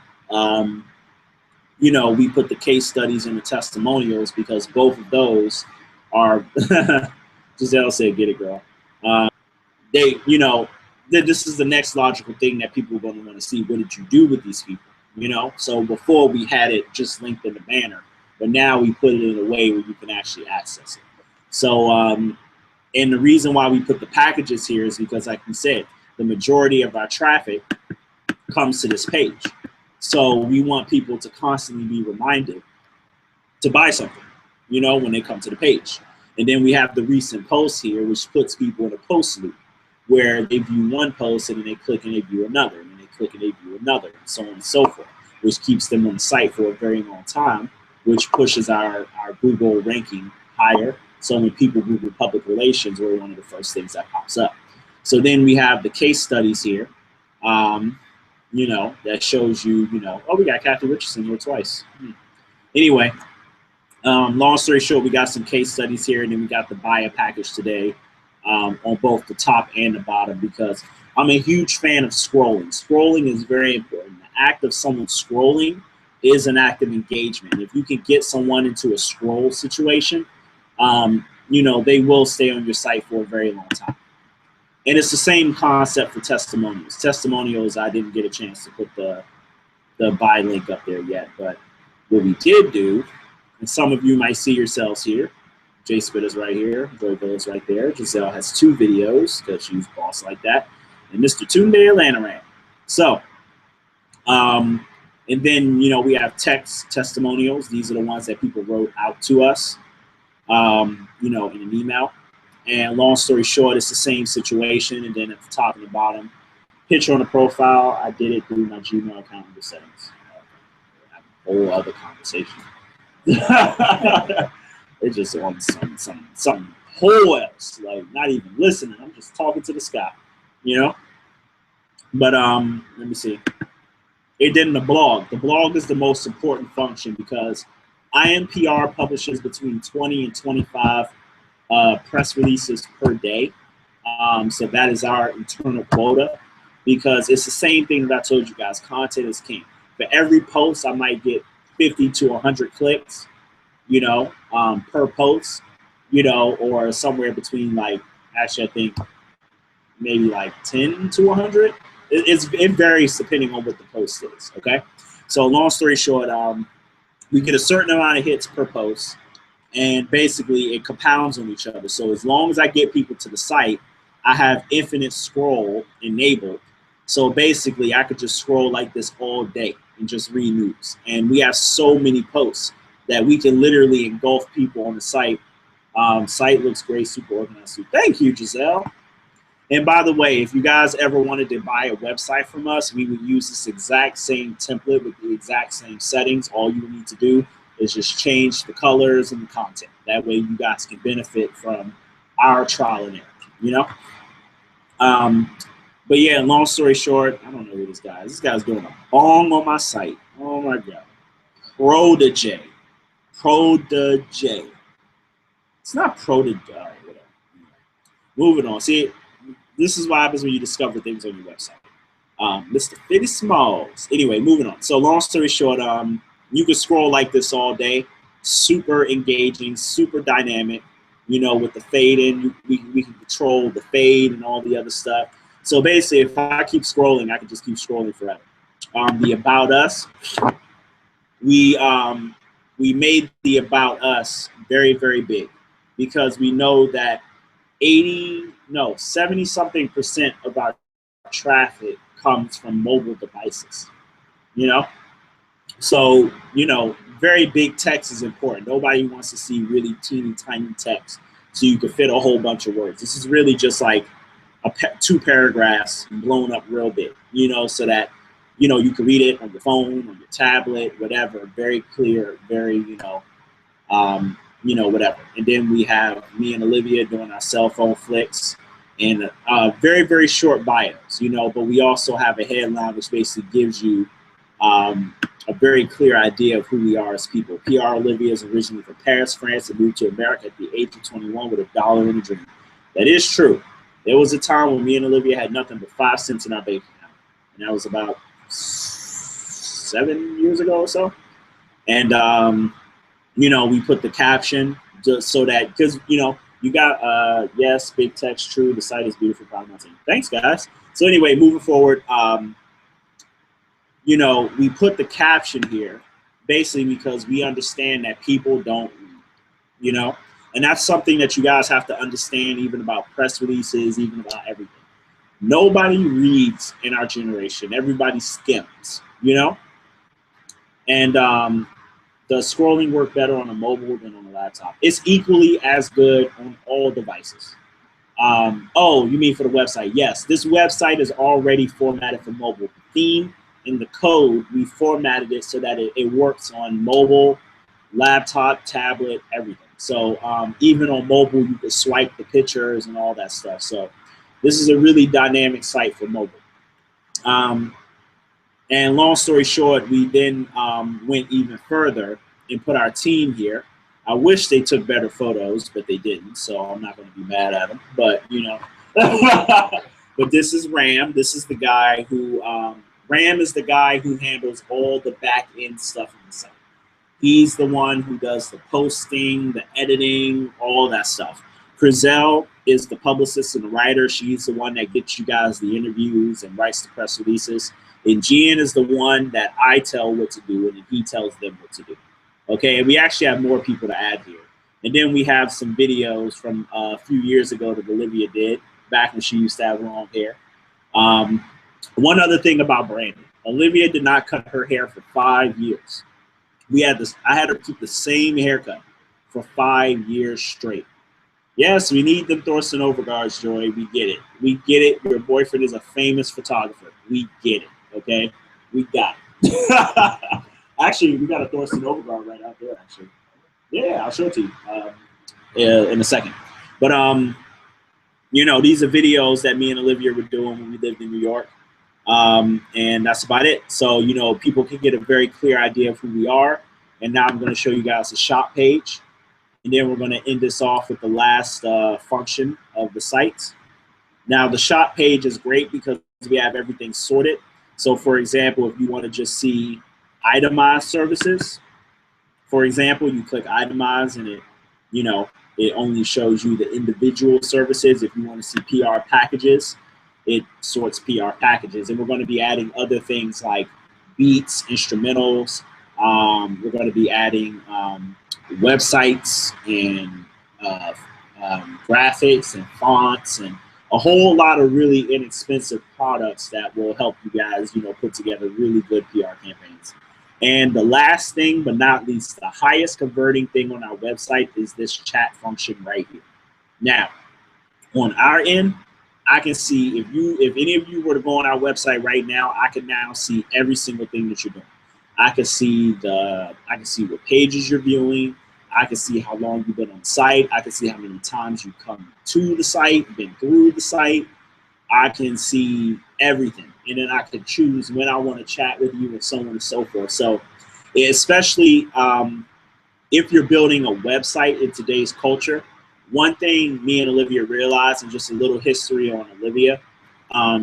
we put the case studies and the testimonials because both of those are, Giselle said, get it, girl. This is the next logical thing that people are going to want to see. What did you do with these people? So before we had it just linked in the banner, but now we put it in a way where you can actually access it. So, and the reason why we put the packages here is because, like we said, the majority of our traffic comes to this page. So we want people to constantly be reminded to buy something, when they come to the page. And then we have the recent posts here, which puts people in a post loop where they view one post and then they click and they view another, and then they click and they view another, and so on and so forth, which keeps them on the site for a very long time, which pushes our Google ranking higher. So when people Google public relations, we're one of the first things that pops up. So then we have the case studies here, that shows you, oh, we got Kathy Richardson here twice. Anyway, long story short, we got some case studies here, and then we got the buyer package today on both the top and the bottom, because I'm a huge fan of scrolling. Scrolling is very important. The act of someone scrolling is an act of engagement. If you can get someone into a scroll situation, they will stay on your site for a very long time. And it's the same concept for testimonials. Testimonials, I didn't get a chance to put the buy link up there yet, but what we did do, and some of you might see yourselves here, Jay Spitt is right here, Joy Bill is right there, Giselle has 2 videos because she's boss like that, and Mr. Tunde Atlanta. So, and then, we have text testimonials. These are the ones that people wrote out to us, in an email. And long story short, it's the same situation. And then at the top and the bottom, picture on the profile, I did it through my Gmail account in the settings. A whole other conversation. It's just on some whole else, like not even listening. I'm just talking to the sky, But let me see. It did in the blog. The blog is the most important function because INPR publishes between 20 and 25 press releases per day. So that is our internal quota, because it's the same thing that I told you guys. Content is king. For every post, I might get 50 to 100 clicks, per post, or somewhere between actually I think maybe 10 to 100. It varies depending on what the post is, okay? So long story short, we get a certain amount of hits per post, and basically it compounds on each other. So as long as I get people to the site, I have infinite scroll enabled. So basically I could just scroll like this all day and just read news. And we have so many posts that we can literally engulf people on the site. Site looks great, super organized. Thank you, Giselle. And by the way, if you guys ever wanted to buy a website from us, we would use this exact same template with the exact same settings. All you need to do is just change the colors and the content. That way you guys can benefit from our trial and error, But yeah, long story short, I don't know who this guy is. This guy's doing a bong on my site. Oh my God. Protege. It's not Protege, whatever. Moving on. See, this is what happens when you discover things on your website. Mr. Fitty Smalls. Anyway, moving on. So long story short, you can scroll like this all day. Super engaging, super dynamic. With the fade in, we can control the fade and all the other stuff. So basically, if I keep scrolling, I can just keep scrolling forever. The About Us, we made the About Us very, very big, because we know that 70 something percent of our traffic comes from mobile devices, you know? So, you know, very big text is important. Nobody wants to see really teeny tiny text so you can fit a whole bunch of words. This is really just like two paragraphs blown up real big, you know, so that, you know, you can read it on your phone, on your tablet, whatever, very clear, very, whatever. And then we have me and Olivia doing our cell phone flicks and very, very short bios, you know, but we also have a headline which basically gives you a very clear idea of who we are as people. PR Olivia is originally from Paris, France, and moved to America at the age of 21 with $1 and a dream. That is true. There was a time when me and Olivia had nothing but 5 cents in our bank account, and that was about 7 years ago or so. And you know, we put the caption just so that, because, you know, you got yes, big text, true, the site is beautiful, proud of my team. Thanks, guys. So anyway, moving forward, you know, we put the caption here basically because we understand that people don't read, you know, and that's something that you guys have to understand, even about press releases, even about everything. Nobody reads in our generation. Everybody skims, you know, and does scrolling work better on a mobile than on a laptop? It's equally as good on all devices. Oh, you mean for the website? Yes, this website is already formatted for mobile. The theme in the code, we formatted it so that it works on mobile, laptop, tablet, everything. So even on mobile, you can swipe the pictures and all that stuff. So this is a really dynamic site for mobile. And long story short, we then went even further and put our team here. I wish they took better photos, but they didn't. So I'm not going to be mad at them. But, you know, but this is Ram. This is the guy who, Ram is the guy who handles all the back end stuff on the site. He's the one who does the posting, the editing, all that stuff. Crizel is the publicist and the writer. She's the one that gets you guys the interviews and writes the press releases. And Gian is the one that I tell what to do, and then he tells them what to do. Okay, and we actually have more people to add here. And then we have some videos from a few years ago that Olivia did, back when she used to have long hair. One other thing about branding, Olivia did not cut her hair for 5 years. I had her keep the same haircut for 5 years straight. Yes, we need them Thorsten Overgaards, Joy. We get it. We get it. Your boyfriend is a famous photographer. We get it. Okay, we got it. Actually, we got a Thorsten Overgaard right out there. Actually, yeah, I'll show it to you in a second. But you know, these are videos that me and Olivia were doing when we lived in New York, and that's about it. So you know, people can get a very clear idea of who we are. And now I'm going to show you guys the shop page. And then we're going to end this off with the last function of the site. Now, the shop page is great because we have everything sorted. So, for example, if you want to just see itemized services, for example, you click itemize and it, you know, it only shows you the individual services. If you want to see PR packages, it sorts PR packages. And we're going to be adding other things like beats, instrumentals. We're going to be adding websites and graphics and fonts and a whole lot of really inexpensive products that will help you guys, you know, put together really good PR campaigns. And the last thing, but not least, the highest converting thing on our website is this chat function right here. Now, on our end, I can see if any of you were to go on our website right now, I can now see every single thing that you're doing. I can see what pages you're viewing. I can see how long you've been on site. I can see how many times you come to the site, been through the site. I can see everything. And then I can choose when I want to chat with you and so on and so forth. So especially if you're building a website in today's culture, one thing me and Olivia realized, and just a little history on Olivia,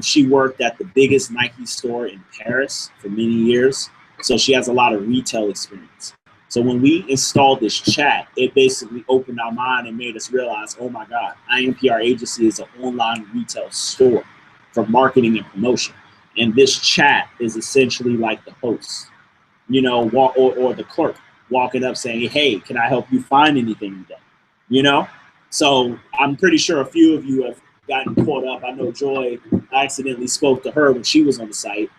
she worked at the biggest Nike store in Paris for many years. So she has a lot of retail experience. So when we installed this chat, it basically opened our mind and made us realize, oh my God, IMPR Agency is an online retail store for marketing and promotion. And this chat is essentially like the host, you know, or the clerk walking up saying, hey, can I help you find anything today? You know? So I'm pretty sure a few of you have gotten caught up. I know Joy accidentally spoke to her when she was on the site,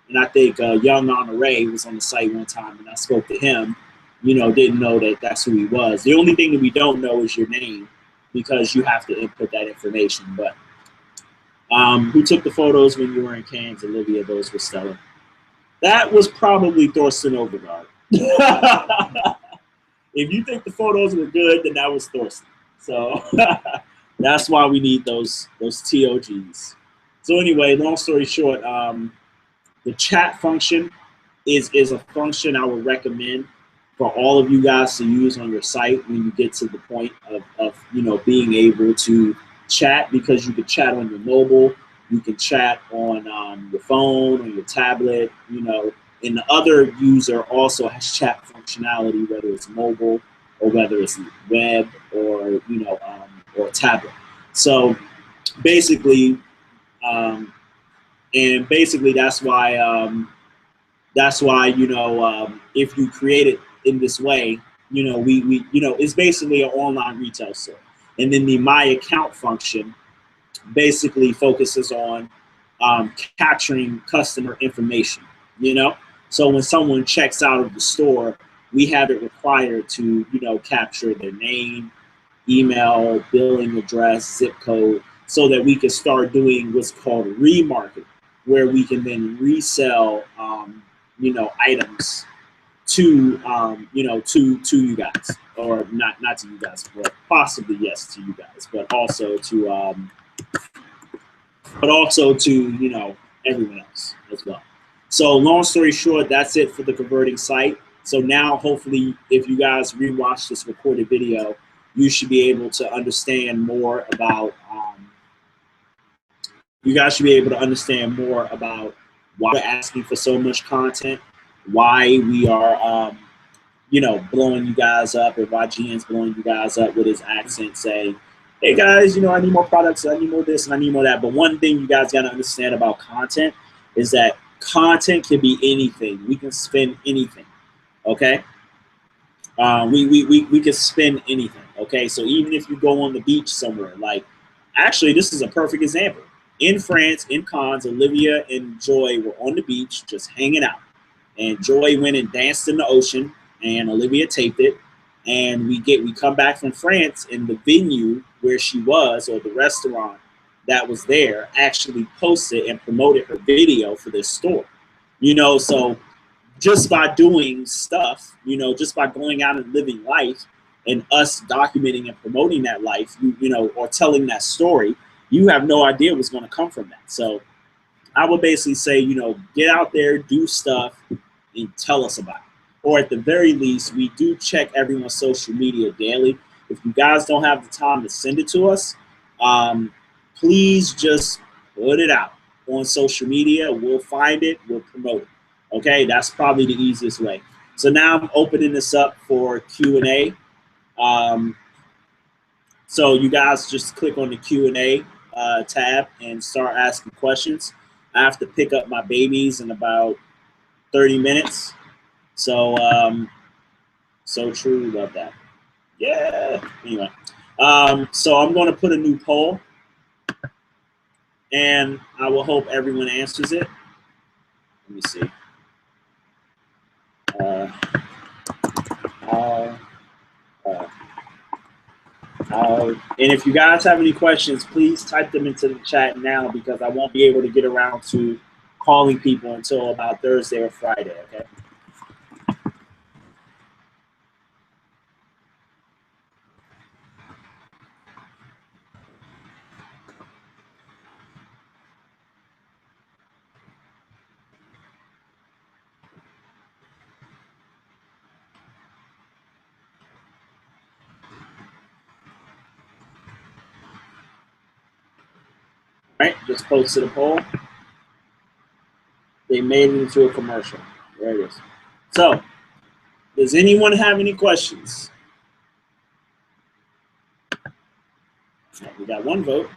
and I think Young Honore was on the site one time, and I spoke to him. Didn't know that that's who he was. The only thing that we don't know is your name, because you have to input that information. But who took the photos when you were in Cannes, Olivia? Those were stellar. That was probably Thorsten Overgaard. If you think the photos were good, then that was Thorsten. So that's why we need those TOGs. So anyway, long story short, the chat function is a function I would recommend for all of you guys to use on your site when you get to the point of being able to chat, because you can chat on your mobile, you can chat on your phone, on your tablet, and the other user also has chat functionality, whether it's mobile or whether it's web or tablet. So basically, that's why if you create it in this way, we it's basically an online retail store. And then the my account function basically focuses on capturing customer information. So when someone checks out of the store, we have it required to capture their name, email, billing address, zip code, so that we can start doing what's called remarketing, where we can then resell items to to you guys, or not to you guys, but possibly yes to you guys, but also to everyone else as well. So long story short, that's it for the converting site. So now hopefully if you guys rewatch this recorded video, you should be able to understand more about why we're asking for so much content, why we are blowing you guys up, or why GN's blowing you guys up with his accent saying, hey guys, I need more products, I need more this, and I need more that. But one thing you guys got to understand about content is that content can be anything. We can spin anything, okay? We can spin anything, okay? So even if you go on the beach somewhere, like, actually, this is a perfect example. In France, in Cannes, Olivia and Joy were on the beach just hanging out. And Joy went and danced in the ocean, and Olivia taped it. And we come back from France, and the venue where she was, or the restaurant that was there, actually posted and promoted her video for this store. So just by doing stuff, just by going out and living life, and us documenting and promoting that life, or telling that story, you have no idea what's going to come from that. So I would basically say, get out there, do stuff, and tell us about it. Or at the very least, we do check everyone's social media daily. If you guys don't have the time to send it to us, please just put it out on social media. We'll find it, we'll promote it. Okay, that's probably the easiest way. So now I'm opening this up for Q&A. So you guys just click on the Q&A tab and start asking questions. I have to pick up my babies in about 30 minutes. So, so true, love that. Yeah, anyway. So I'm going to put a new poll, and I will hope everyone answers it. Let me see. And if you guys have any questions, please type them into the chat now, because I won't be able to get around to calling people until about Thursday or Friday, okay? All right, just posted a poll. They made it into a commercial. There it is. So, does anyone have any questions? We got one vote.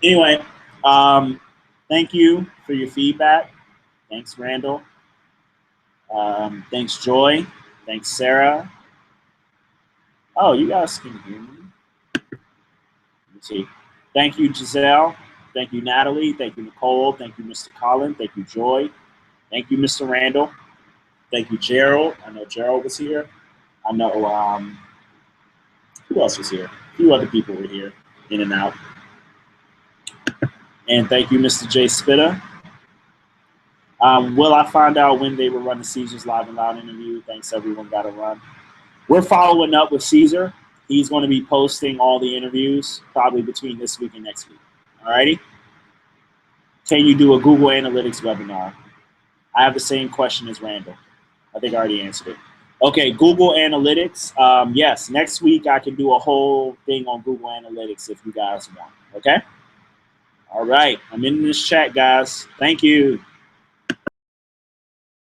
Anyway, thank you for your feedback. Thanks, Randall. Thanks, Joy. Thanks, Sarah. Oh, you guys can hear me. Let me see. Thank you, Giselle. Thank you, Natalie. Thank you, Nicole. Thank you, Mr. Collin. Thank you, Joy. Thank you, Mr. Randall. Thank you, Gerald. I know Gerald was here. I know who else was here? A few other people were here, in and out. And thank you, Mr. J. Spitta. Will I find out when they will run the Caesars Live and Loud interview? Thanks, everyone. Got to run. We're following up with Caesar. He's going to be posting all the interviews probably between this week and next week. All righty? Can you do a Google Analytics webinar? I have the same question as Randall. I think I already answered it. Okay, Google Analytics. Yes, next week I can do a whole thing on Google Analytics if you guys want. Okay? All right. I'm in this chat, guys. Thank you.